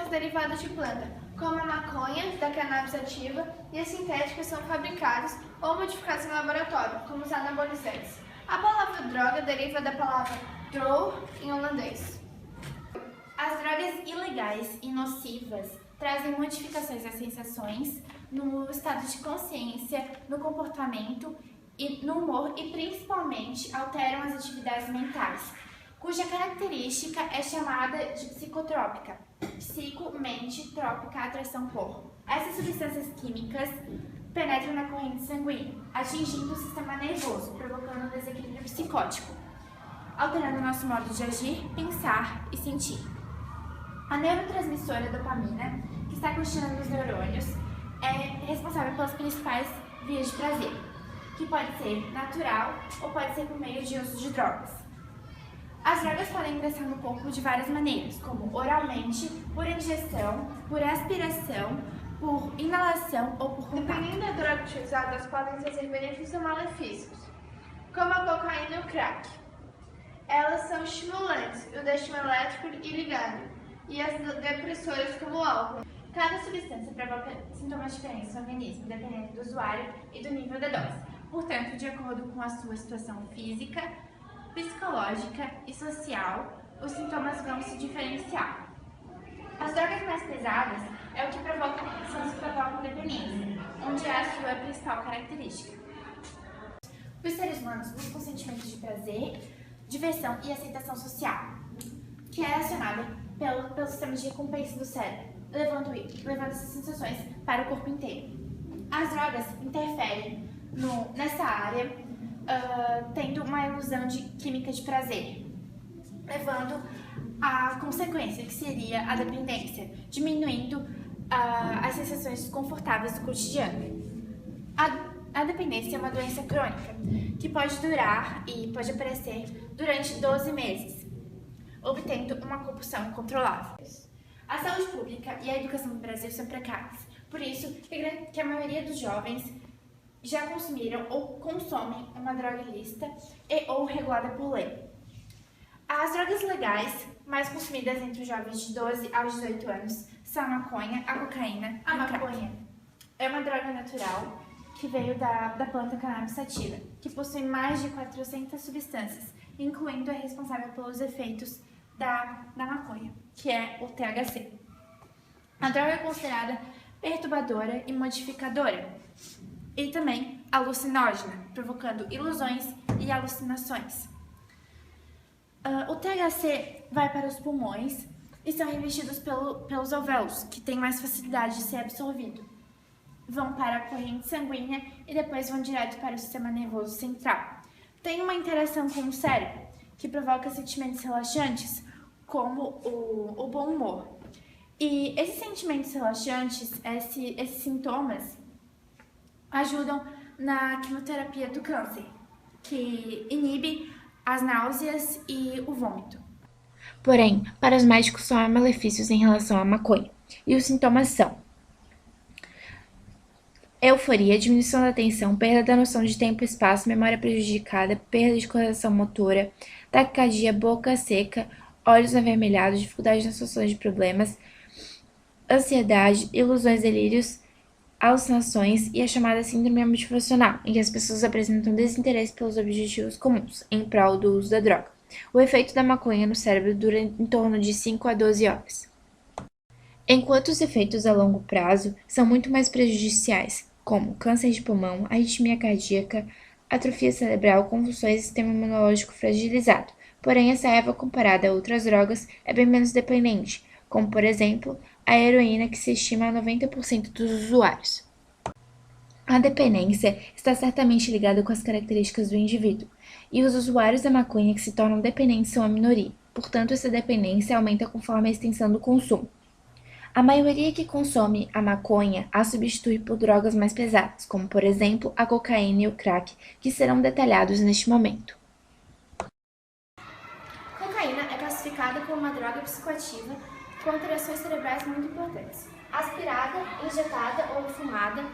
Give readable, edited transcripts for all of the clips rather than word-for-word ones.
são derivados de planta, como a maconha, da cannabis sativa, e as sintéticas são fabricadas ou modificadas em laboratório, como os anabolizantes. A palavra droga deriva da palavra droog em holandês. As drogas ilegais e nocivas trazem modificações das sensações, no estado de consciência, no comportamento e no humor e principalmente alteram as atividades mentais, cuja característica é chamada de psicotrópica. Psico, mente, trópica, atração por. Essas substâncias químicas penetram na corrente sanguínea, atingindo o sistema nervoso, provocando um desequilíbrio psicótico, alterando nosso modo de agir, pensar e sentir. A neurotransmissora dopamina, que está constituindo os neurônios, é responsável pelas principais vias de prazer, que pode ser natural ou pode ser por meio de uso de drogas. As drogas podem ingressar no corpo de várias maneiras, como oralmente, por injeção, por aspiração, por inalação ou por contato. Dependendo da droga utilizada, elas podem trazer benefícios ou malefícios, como a cocaína e o crack. Elas são estimulantes, o estímulo elétrico e ligado, e as depressoras como o álcool. Cada substância provoca sintomas diferentes no organismo, dependendo do usuário e do nível da dose. Portanto, de acordo com a sua situação física, psicológica e social, os sintomas vão se diferenciar. As drogas mais pesadas são as que provocam dependência, onde é a sua principal característica. Os seres humanos buscam sentimentos de prazer, diversão e aceitação social, que é acionada pelo sistema de recompensa do cérebro, levando essas sensações para o corpo inteiro. As drogas interferem nessa área, tendo uma ilusão de química de prazer, levando à consequência, que seria a dependência, diminuindo as sensações desconfortáveis do cotidiano. A dependência é uma doença crônica, que pode durar e pode aparecer durante 12 meses, obtendo uma compulsão incontrolável. A saúde pública e a educação no Brasil são precárias, por isso que a maioria dos jovens já consumiram ou consomem uma droga ilícita ou regulada por lei. As drogas legais mais consumidas entre os jovens de 12 aos 18 anos são a maconha, a cocaína e o crack. A maconha é uma droga natural que veio da planta cannabis sativa, que possui mais de 400 substâncias, incluindo a responsável pelos efeitos da maconha, que é o THC. A droga é considerada perturbadora e modificadora, e também alucinógena, provocando ilusões e alucinações. O THC vai para os pulmões e são revestidos pelos alvéolos, que têm mais facilidade de ser absorvido. Vão para a corrente sanguínea e depois vão direto para o sistema nervoso central. Tem uma interação com o cérebro, que provoca sentimentos relaxantes, como o bom humor. E esses sentimentos relaxantes, esses sintomas, ajudam na quimioterapia do câncer, que inibe as náuseas e o vômito. Porém, para os médicos só há malefícios em relação à maconha, e os sintomas são euforia, diminuição da atenção, perda da noção de tempo e espaço, memória prejudicada, perda de coordenação motora, taquicardia, boca seca, olhos avermelhados, dificuldade nas soluções de problemas, ansiedade, ilusões, delírios, alucinações e a chamada síndrome motivacional, em que as pessoas apresentam desinteresse pelos objetivos comuns, em prol do uso da droga. O efeito da maconha no cérebro dura em torno de 5 a 12 horas. Enquanto os efeitos a longo prazo são muito mais prejudiciais, como câncer de pulmão, arritmia cardíaca, atrofia cerebral, convulsões e sistema imunológico fragilizado. Porém, essa erva, comparada a outras drogas, é bem menos dependente, como, por exemplo, a heroína, que se estima a 90% dos usuários. A dependência está certamente ligada com as características do indivíduo, e os usuários da maconha que se tornam dependentes são a minoria. Portanto, essa dependência aumenta conforme a extensão do consumo. A maioria que consome a maconha a substitui por drogas mais pesadas, como, por exemplo, a cocaína e o crack, que serão detalhados neste momento. Cocaína é classificada como uma droga psicoativa com alterações cerebrais muito importantes. Aspirada, injetada ou fumada,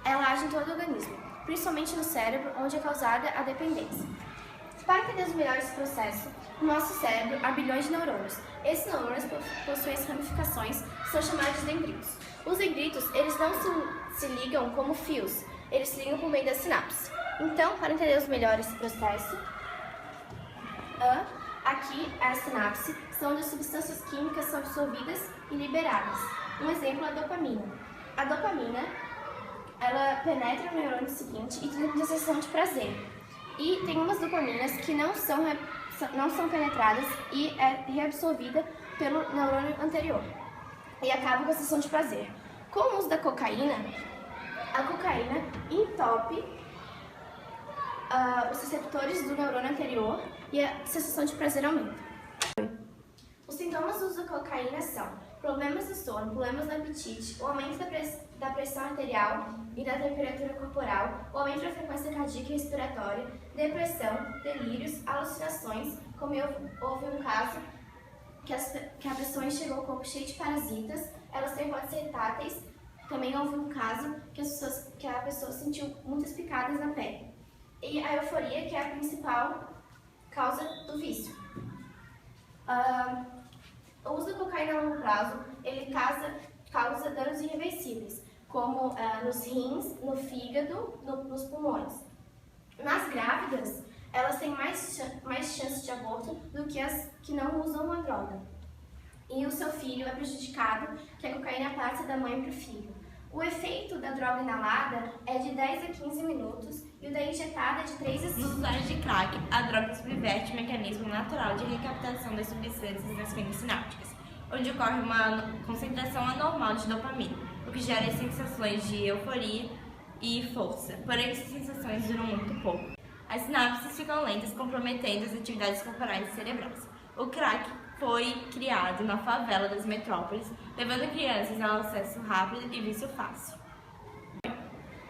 ela age em todo o organismo, principalmente no cérebro, onde é causada a dependência. Para entender melhor esse processo, o nosso cérebro há bilhões de neurônios. Esses neurônios possuem as ramificações que são chamadas de dendritos. Os dendritos, eles não se ligam como fios, eles se ligam por meio da sinapse. Então, para entender melhor esse processo, aqui é a sinapse, são onde as substâncias químicas são absorvidas e liberadas. Um exemplo é a dopamina. A dopamina, ela penetra no neurônio seguinte e tem uma sensação de prazer. E tem umas dopaminas que não são penetradas e é reabsorvida pelo neurônio anterior e acaba com a sensação de prazer. Com o uso da cocaína, a cocaína entope os receptores do neurônio anterior e a sensação de prazer aumenta. Os sintomas do uso da cocaína são problemas de sono, problemas do apetite, o aumento da pressão arterial e da temperatura corporal, o aumento da frequência cardíaca e respiratória, depressão, delírios, alucinações, como houve um caso que a pessoa enxergou o corpo cheio de parasitas, elas também podem ser táteis. Também houve um caso que a pessoa sentiu muitas picadas na pele. E a euforia, que é a principal causa do vício. O uso da cocaína a longo prazo, ele causa danos irreversíveis, como nos rins, no fígado, nos pulmões. Nas grávidas, elas têm mais chances de aborto do que as que não usam a droga. E o seu filho é prejudicado, que a cocaína passa da mãe para o filho. O efeito da droga inalada é de 10 a 15 minutos e o da injetada é de 3 a 5. Nos usuários de crack, a droga subverte o mecanismo natural de recaptação das substâncias nas fendas sinápticas, onde ocorre uma concentração anormal de dopamina, o que gera sensações de euforia e força, porém essas sensações duram muito pouco. As sinapses ficam lentas, comprometendo as atividades corporais e cerebrais. O crack foi criado na favela das metrópoles, levando crianças ao acesso rápido e vício fácil.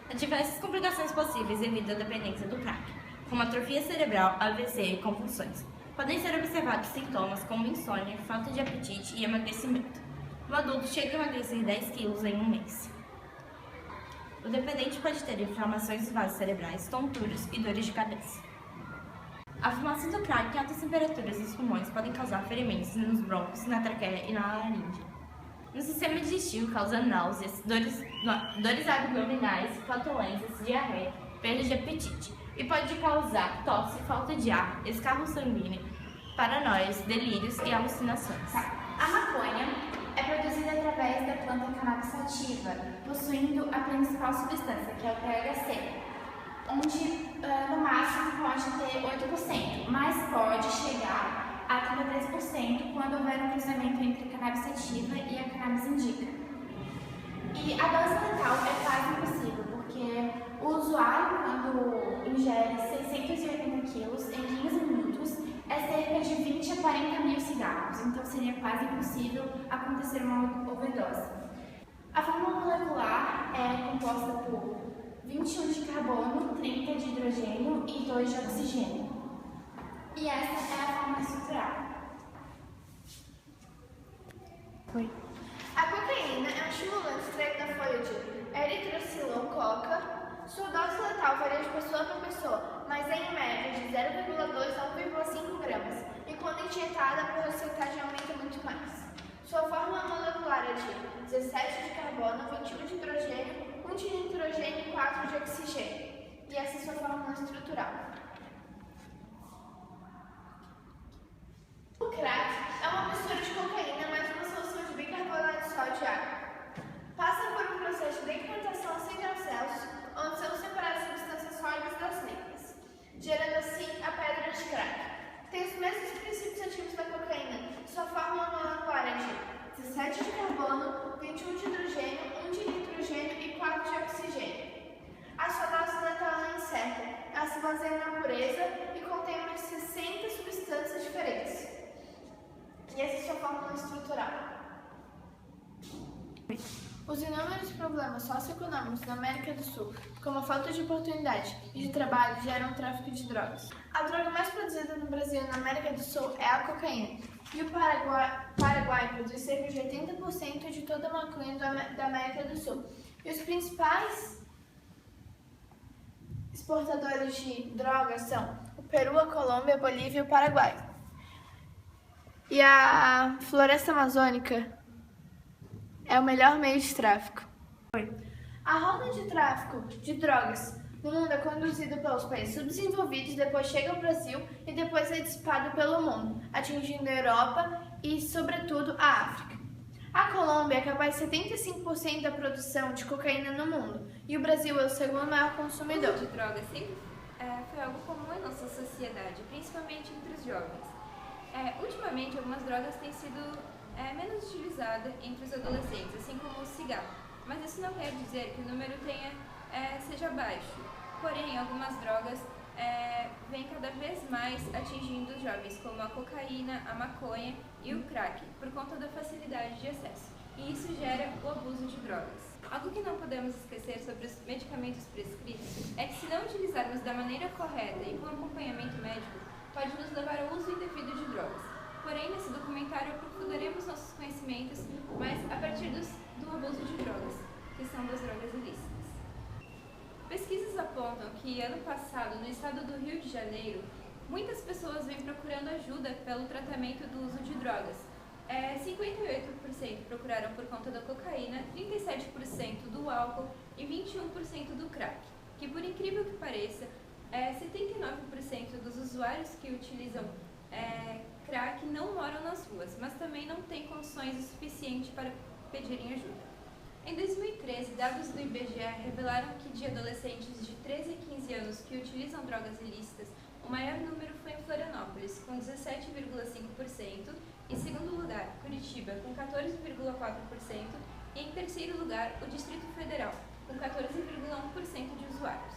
Há diversas complicações possíveis devido à dependência do crack, como atrofia cerebral, AVC e convulsões. Podem ser observados sintomas como insônia, falta de apetite e emagrecimento. O adulto chega a emagrecer 10 quilos em um mês. O dependente pode ter inflamações dos vasos cerebrais, tonturas e dores de cabeça. A fumaça do crack e altas temperaturas nos pulmões podem causar ferimentos nos brônquios, na traqueia e na laringe. No sistema digestivo causa náuseas, dores abdominais, flatulências, diarreia, perda de apetite e pode causar tosse, falta de ar, escarro sanguíneo, paranoias, delírios e alucinações. A maconha é produzida através da planta cannabis sativa, possuindo a principal substância, que é o THC, onde no máximo pode ter 8%, mas pode chegar a 33% quando houver um cruzamento entre a cannabis sativa e a cannabis indica. E a dose letal é quase impossível, porque o usuário, quando ingere 680 quilos em 15 minutos, é cerca de 20 a 40 mil cigarros, então seria quase impossível acontecer uma overdose. A fórmula molecular é composta por 21 de carbono, 30 de hidrogênio e 2 de oxigênio. E essa é a forma estrutural. A cocaína é um estimulante extraído da folha de eritrocilon coca. Sua dose letal varia de pessoa para pessoa, mas é em média de 0,2 a 1,5 gramas. E quando injetada, a porcentagem aumenta muito mais. Sua fórmula molecular é de 17 de carbono, 21 de hidrogênio, 1 de nitrogênio e 4 de oxigênio. E essa é sua fórmula estrutural. O crack é uma mistura de cocaína mais uma solução de bicarbonato de sódio e água. Passa por um processo de decantação sem grãos, onde são separadas substâncias sólidas das líquidas, gerando assim a pedra de crack. Tem os mesmos princípios ativos da cocaína. Sua fórmula molecular é de 17 de carbono, 21 de hidrogênio, 1 de nitrogênio e 4 de oxigênio. A sua dose letal é incerta. Ela se baseia na pureza e contém umas 60 substâncias diferentes. E essa é a sua fórmula estrutural. Os inúmeros problemas socioeconômicos na América do Sul, como a falta de oportunidade e de trabalho, geram o tráfico de drogas. A droga mais produzida no Brasil e na América do Sul é a cocaína. E o Paraguai produz cerca de 80% de toda a maconha da América do Sul. E os principais exportadores de drogas são o Peru, a Colômbia, a Bolívia e o Paraguai. E a floresta amazônica é o melhor meio de tráfico. A rota de tráfico de drogas no mundo é conduzida pelos países subdesenvolvidos, depois chega ao Brasil e depois é dissipado pelo mundo, atingindo a Europa e, sobretudo, a África. A Colômbia é capaz de 75% da produção de cocaína no mundo e o Brasil é o segundo maior consumidor. O uso de drogas sempre foi algo comum em nossa sociedade, principalmente entre os jovens. Ultimamente, algumas drogas têm sido menos utilizadas entre os adolescentes, assim como o cigarro. Mas isso não quer dizer que o número seja baixo. Porém, algumas drogas vêm cada vez mais atingindo os jovens, como a cocaína, a maconha e o crack, por conta da facilidade de acesso. E isso gera o abuso de drogas. Algo que não podemos esquecer sobre os medicamentos prescritos é que, se não utilizarmos da maneira correta e com acompanhamento médico, pode nos levar ao uso indevido de drogas. Porém, nesse documentário aprofundaremos nossos conhecimentos, mas a partir do abuso de drogas, que são das drogas ilícitas. Pesquisas apontam que, ano passado, no estado do Rio de Janeiro, muitas pessoas vêm procurando ajuda pelo tratamento do uso de drogas. 58% procuraram por conta da cocaína, 37% do álcool e 21% do crack, que, por incrível que pareça, 79% dos usuários que utilizam crack não moram nas ruas, mas também não têm condições o suficiente para pedirem ajuda. Em 2013, dados do IBGE revelaram que de adolescentes de 13 a 15 anos que utilizam drogas ilícitas, o maior número foi em Florianópolis, com 17,5%, em segundo lugar, Curitiba, com 14,4%, e em terceiro lugar, o Distrito Federal, com 14,1% de usuários.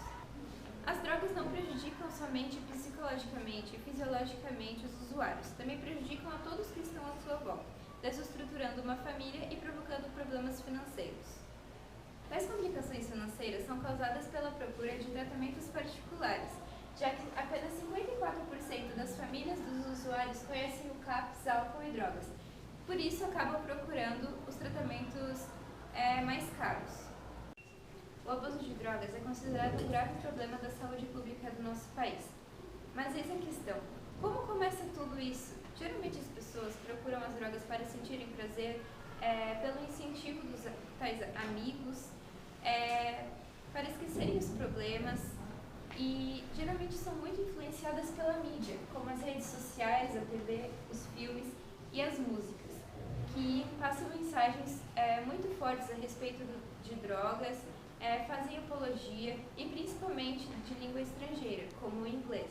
As drogas não prejudicam somente psicologicamente e fisiologicamente os usuários, também prejudicam a todos que estão à sua volta, desestruturando uma família e provocando problemas financeiros. Tais complicações financeiras são causadas pela procura de tratamentos particulares, já que apenas 54% das famílias dos usuários conhecem o CAPS, álcool e drogas. Por isso, acabam procurando os tratamentos mais caros. O abuso de drogas é considerado um grave problema da saúde pública do nosso país. Mas eis a questão: como começa tudo isso? Geralmente as pessoas procuram as drogas para sentirem prazer, pelo incentivo dos tais amigos, para esquecerem os problemas, e geralmente são muito influenciadas pela mídia, como as redes sociais, a TV, os filmes e as músicas, que passam mensagens muito fortes a respeito de drogas, fazem apologia e principalmente de língua estrangeira, como o inglês.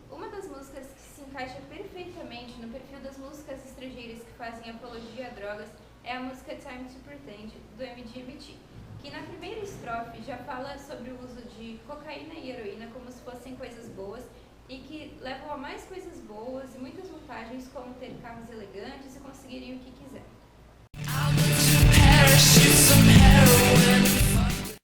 Uma das músicas que se encaixa perfeitamente no perfil das músicas estrangeiras que fazem apologia a drogas é a música Time to Pretend, do MGMT, que na primeira estrofe já fala sobre o uso de cocaína e heroína como se fossem coisas boas e que levam a mais coisas boas e muitas vantagens, como ter carros elegantes e conseguirem o que quiser.